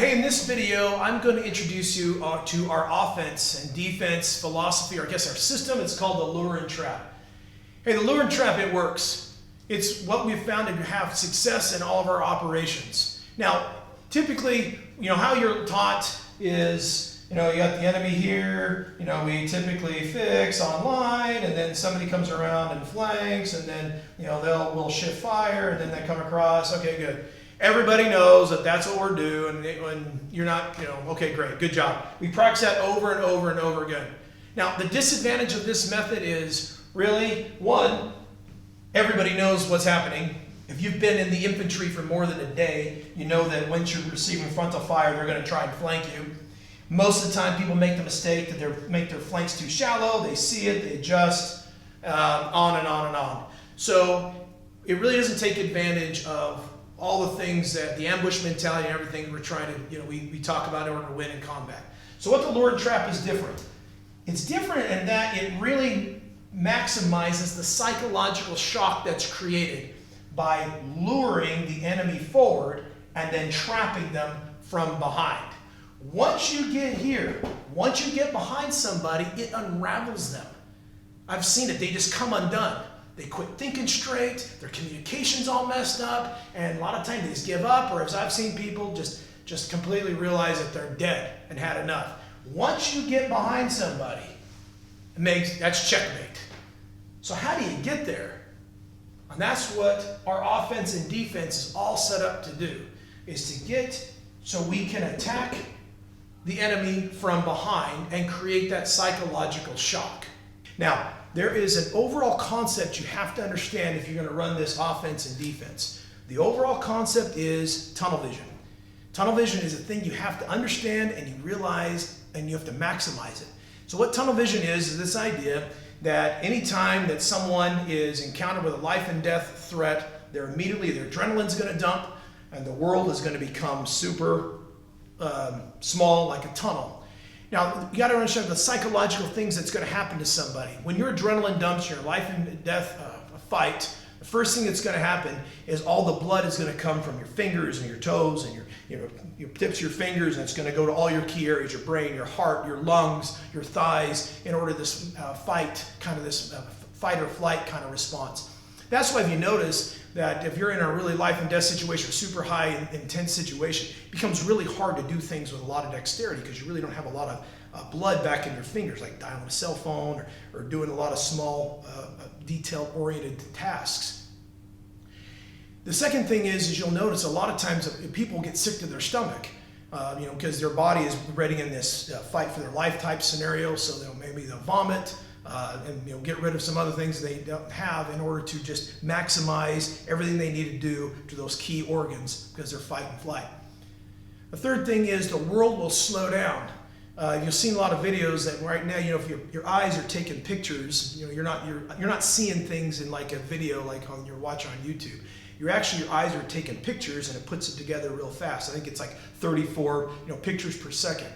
Hey, in this video, I'm going to introduce you to our offense and defense philosophy, or I guess our system. It's called the lure and trap. Hey, the lure and trap, it works. It's what we've found to have success in all of our operations. Now, typically, how you're taught is, you got the enemy here, we typically fix online, and then somebody comes around and flanks, and then, we'll shift fire, and then they come across, okay, good. Everybody knows that that's what we're doing, and you're not, okay, great, good job. We practice that over and over and over again. Now, the disadvantage of this method is really, one, everybody knows what's happening. If you've been in the infantry for more than a day, you know that once you're receiving frontal fire, they're going to try and flank you. Most of the time, people make the mistake that they make their flanks too shallow, they see it, they adjust, on and on and on. So it really doesn't take advantage of all the things that the ambush mentality and everything we're trying to, we talk about in order to win in combat. So what the lure and trap is different. It's different in that it really maximizes the psychological shock that's created by luring the enemy forward and then trapping them from behind. Once you get here, once you get behind somebody, it unravels them. I've seen it, they just come undone. They quit thinking straight, their communication's all messed up, and a lot of times they just give up, or as I've seen people just completely realize that they're dead and had enough. Once you get behind somebody, that's checkmate. So how do you get there? And that's what our offense and defense is all set up to do, is to get so we can attack the enemy from behind and create that psychological shock. Now, there is an overall concept you have to understand if you're going to run this offense and defense. The overall concept is tunnel vision. Tunnel vision is a thing you have to understand and you realize, and you have to maximize it. So what tunnel vision is this idea that anytime that someone is encountered with a life and death threat, their adrenaline's going to dump and the world is going to become super small, like a tunnel. Now, you got to understand the psychological things that's going to happen to somebody. When your adrenaline dumps, your life and death fight, the first thing that's going to happen is all the blood is going to come from your fingers and your toes and your tips of your fingers, and it's going to go to all your key areas, your brain, your heart, your lungs, your thighs, in order this fight or flight kind of response. That's why if you notice that if you're in a really life and death situation, a super high intense situation, it becomes really hard to do things with a lot of dexterity because you really don't have a lot of blood back in your fingers, like dialing a cell phone or doing a lot of small detail-oriented tasks. The second thing is you'll notice a lot of times people get sick to their stomach, because their body is already in this fight for their life type scenario, so maybe they'll vomit, and get rid of some other things they don't have in order to just maximize everything they need to do to those key organs because they're fight and flight. The third thing is the world will slow down. You've seen a lot of videos that right now, if your eyes are taking pictures, you're not seeing things in like a video like on your watch on YouTube. Your eyes are taking pictures and it puts it together real fast. I think it's like 34 pictures per second.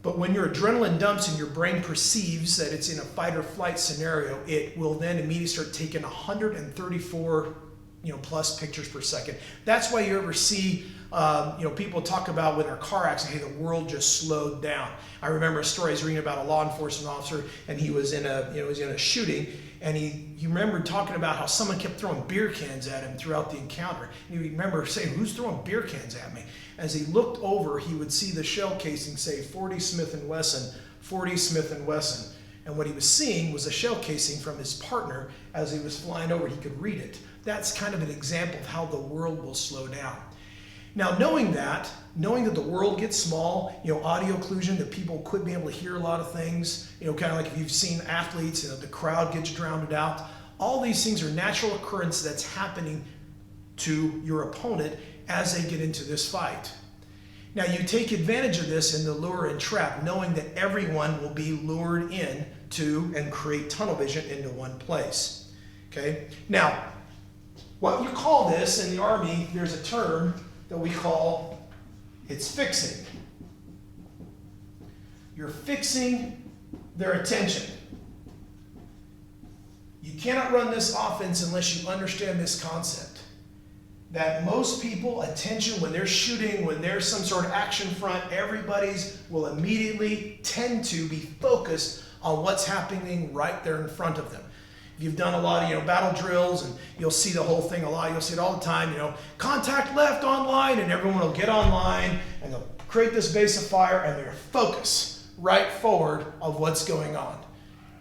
But when your adrenaline dumps and your brain perceives that it's in a fight or flight scenario, it will then immediately start taking 134 plus pictures per second. That's why you ever see people talk about when they're car accident, hey, the world just slowed down. I remember a story I was reading about a law enforcement officer, and he was in a shooting, and he remembered talking about how someone kept throwing beer cans at him throughout the encounter. And he remember saying, "Who's throwing beer cans at me?" As he looked over, he would see the shell casing say 40 Smith & Wesson, 40 Smith & Wesson. And what he was seeing was a shell casing from his partner. As he was flying over, he could read it. That's kind of an example of how the world will slow down. Now, knowing that the world gets small, audio occlusion, that people quit being able to hear a lot of things, kind of like if you've seen athletes, the crowd gets drowned out. All these things are natural occurrence that's happening to your opponent as they get into this fight. Now, you take advantage of this in the lure and trap, knowing that everyone will be lured in to and create tunnel vision into one place. Okay? Now, what you call this in the Army, there's a term that we call, it's fixing. You're fixing their attention. You cannot run this offense unless you understand this concept. that most people, attention, when they're shooting, when there's some sort of action front, everybody's will immediately tend to be focused on what's happening right there in front of them. If you've done a lot of battle drills, and you'll see the whole thing a lot, you'll see it all the time, contact left online, and everyone will get online and they'll create this base of fire and they're focused right forward of what's going on.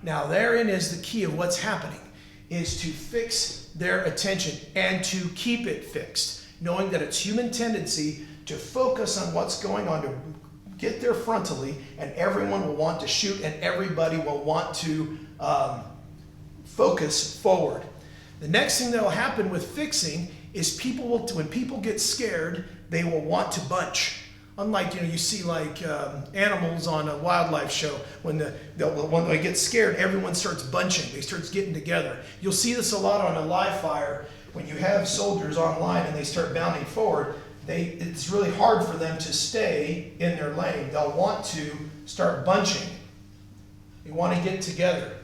Now therein is the key of what's happening, is to fix their attention and to keep it fixed, knowing that it's human tendency to focus on what's going on, to get there frontally, and everyone will want to shoot and everybody will want to focus forward. The next thing that will happen with fixing is when people get scared, they will want to bunch. Unlike, you see like animals on a wildlife show, when they get scared, everyone starts bunching. They start getting together. You'll see this a lot on a live fire. When you have soldiers online and they start bounding forward, it's really hard for them to stay in their lane. They'll want to start bunching. They want to get together.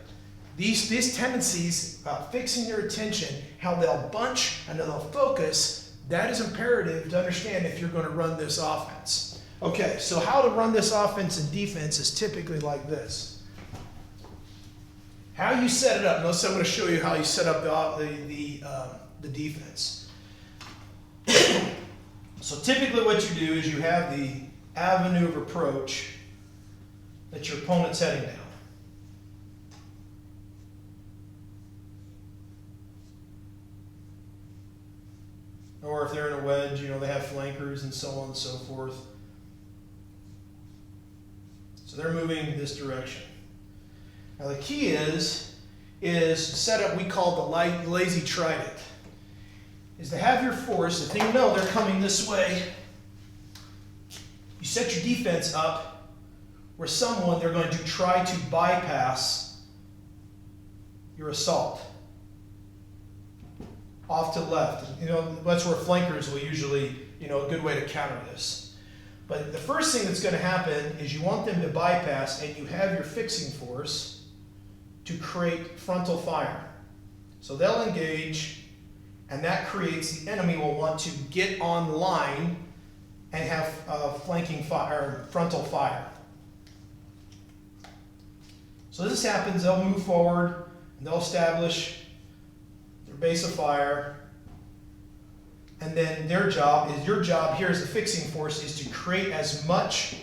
These tendencies, fixing their attention, how they'll bunch and they'll focus, that is imperative to understand if you're going to run this offense. Okay, so how to run this offense and defense is typically like this. How you set it up. Notice I'm going to show you how you set up the defense. So typically what you do is you have the avenue of approach that your opponent's heading down. Or if they're in a wedge, they have flankers and so on and so forth. So they're moving this direction. Now the key is set up, we call the Lazy Trident, is to have your force, if they know they're coming this way, you set your defense up where they're going to try to bypass your assault. Off to the left. That's where flankers will usually, a good way to counter this. But the first thing that's going to happen is you want them to bypass, and you have your fixing force to create frontal fire. So they'll engage, and that creates, the enemy will want to get on line and have flanking fire, frontal fire. So this happens, they'll move forward, and they'll establish base of fire, and then your job here as the fixing force is to create as much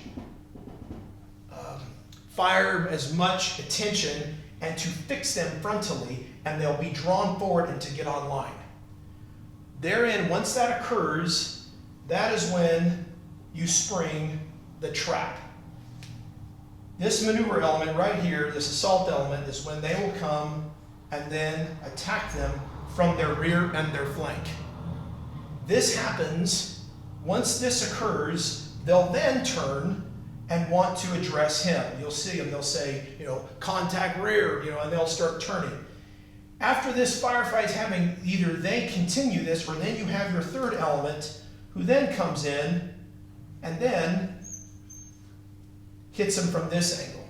fire, as much attention, and to fix them frontally, and they'll be drawn forward and to get online. Therein, once that occurs, that is when you spring the trap. This maneuver element right here, this assault element, is when they will come and then attack them from their rear and their flank. This happens, once this occurs, they'll then turn and want to address him. You'll see them, they'll say, contact rear, and they'll start turning. After this firefight's happening, either they continue this, or then you have your third element, who then comes in and then hits him from this angle.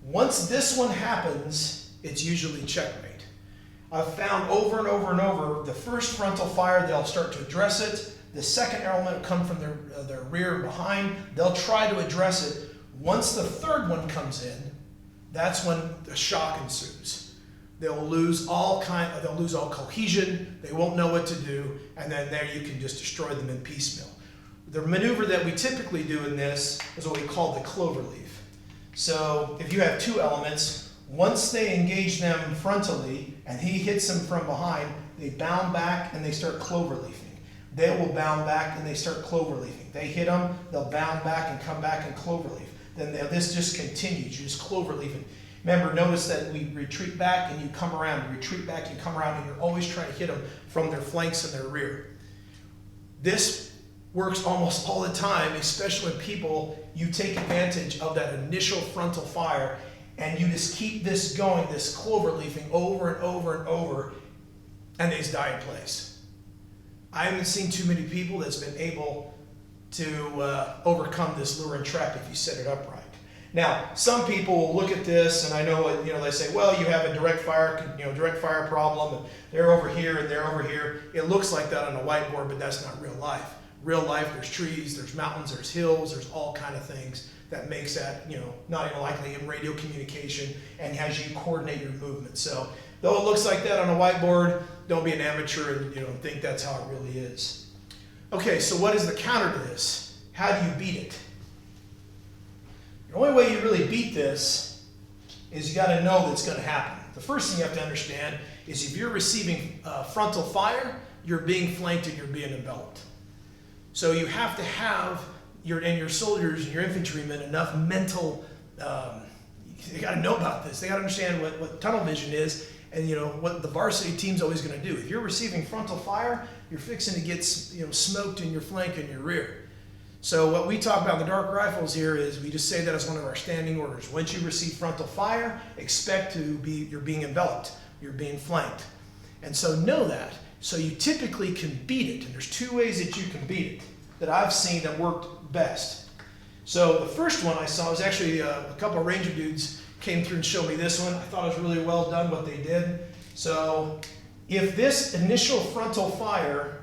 Once this one happens, it's usually checkmate. I've found over and over and over, the first frontal fire, they'll start to address it. The second element will come from their rear and behind. They'll try to address it. Once the third one comes in, that's when the shock ensues. They'll lose all cohesion. They won't know what to do, and then there you can just destroy them in piecemeal. The maneuver that we typically do in this is what we call the Cloverleaf. So if you have two elements, once they engage them frontally and he hits them from behind, they bound back and they start cloverleafing. They will bound back and they start cloverleafing. They hit them, they'll bound back and come back and cloverleaf. Then this just continues, you just cloverleafing. Remember, notice that we retreat back and you come around, you retreat back, you come around, and you're always trying to hit them from their flanks and their rear. This works almost all the time, especially when you take advantage of that initial frontal fire and you just keep this going, this cloverleafing over and over and over, and they just die in place. I haven't seen too many people that's been able to overcome this lure and trap if you set it up right. Now, some people will look at this, and I know, they say, well, you have a direct fire problem, and they're over here and they're over here. It looks like that on a whiteboard, but that's not real life. Real life, there's trees, there's mountains, there's hills, there's all kind of things that makes that, not even likely in radio communication and has you coordinate your movement. So, though it looks like that on a whiteboard, don't be an amateur and think that's how it really is. Okay, so what is the counter to this? How do you beat it? The only way you really beat this is you got to know that's going to happen. The first thing you have to understand is if you're receiving frontal fire, you're being flanked and you're being enveloped. So you have to have your soldiers and your infantrymen enough mental, they got to know about this. They got to understand what tunnel vision is and what the varsity team's always going to do. If you're receiving frontal fire, you're fixing to get smoked in your flank and your rear. So what we talk about in the dark rifles here is we just say that as one of our standing orders. Once you receive frontal fire, expect you're being enveloped, you're being flanked. And so know that. So you typically can beat it, and there's two ways that you can beat it that I've seen that worked best. So the first one I saw was actually a couple of Ranger dudes came through and showed me this one. I thought it was really well done what they did. So if this initial frontal fire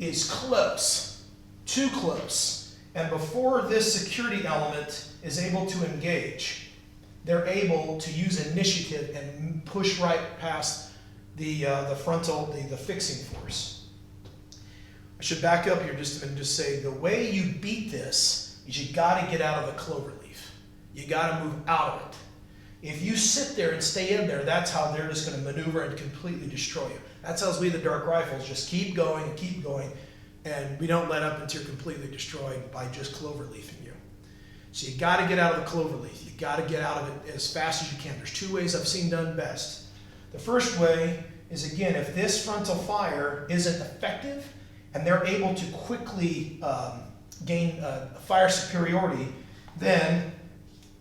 is close, too close, and before this security element is able to engage, they're able to use initiative and push right past the fixing force. I should back up here just a minute and just say the way you beat this is you got to get out of the cloverleaf. You got to move out of it. If you sit there and stay in there, that's how they're just going to maneuver and completely destroy you. That's how we, the dark rifles, just keep going and keep going. And we don't let up until you're completely destroyed by just cloverleafing you. So you got to get out of the cloverleaf. You got to get out of it as fast as you can. There's two ways I've seen done best. The first way is, again, if this frontal fire isn't effective and they're able to quickly gain fire superiority, then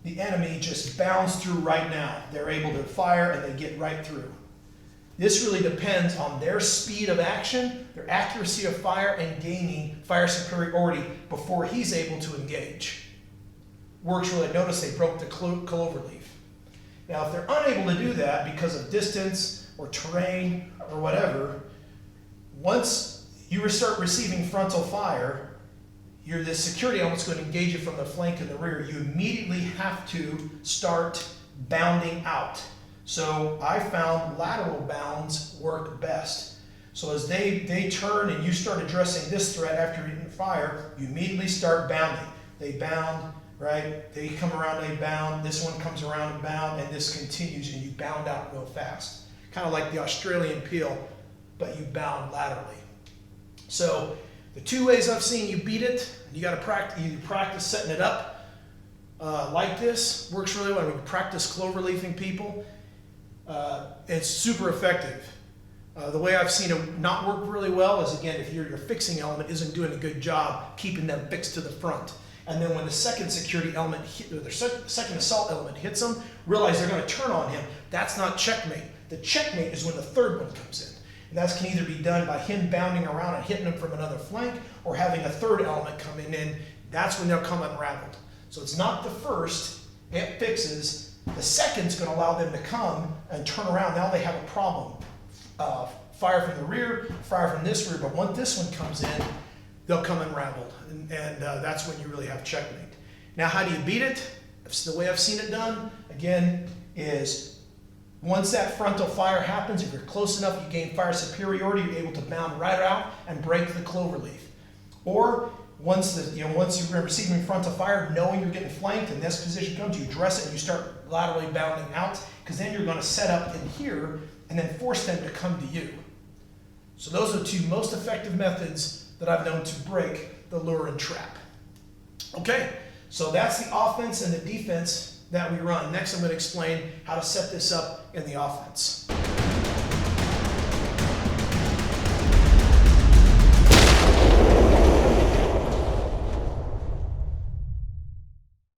the enemy just bounds through right now. They're able to fire and they get right through. This really depends on their speed of action, their accuracy of fire, and gaining fire superiority before he's able to engage. Works really. Notice they broke the cloverleaf. Now, if they're unable to do that because of distance or terrain or whatever, once you start receiving frontal fire, the security element's going to engage you from the flank and the rear. You immediately have to start bounding out. So I found lateral bounds work best. So as they turn and you start addressing this threat after you're hitting fire, you immediately start bounding. They bound, right? They come around, they bound. This one comes around and bound, and this continues, and you bound out real fast. Kind of like the Australian peel, but you bound laterally. So the two ways I've seen you beat it, you got to practice setting it up like this. Works really well. We practice cloverleafing people. It's super effective. The way I've seen it not work really well is, again, if your fixing element isn't doing a good job keeping them fixed to the front. And then when the second security element, or the second assault element hits them, realize they're going to turn on him. That's not checkmate. The checkmate is when the third one comes in. And that can either be done by him bounding around and hitting them from another flank, or having a third element coming in. That's when they'll come unraveled. So it's not the first, it fixes. The second's going to allow them to come and turn around. Now they have a problem. Fire from the rear, fire from this rear, but once this one comes in, they'll come unraveled. And that's when you really have checkmate. Now, how do you beat it? The way I've seen it done, again, is once that frontal fire happens, if you're close enough, you gain fire superiority, you're able to bound right out and break the cloverleaf. Or once you're receiving frontal fire, knowing you're getting flanked and this position comes, you address it and you start laterally bounding out, because then you're going to set up in here and then force them to come to you. So those are the two most effective methods that I've known to break the lure and trap. Okay, so that's the offense and the defense that we run. Next, I'm going to explain how to set this up in the offense.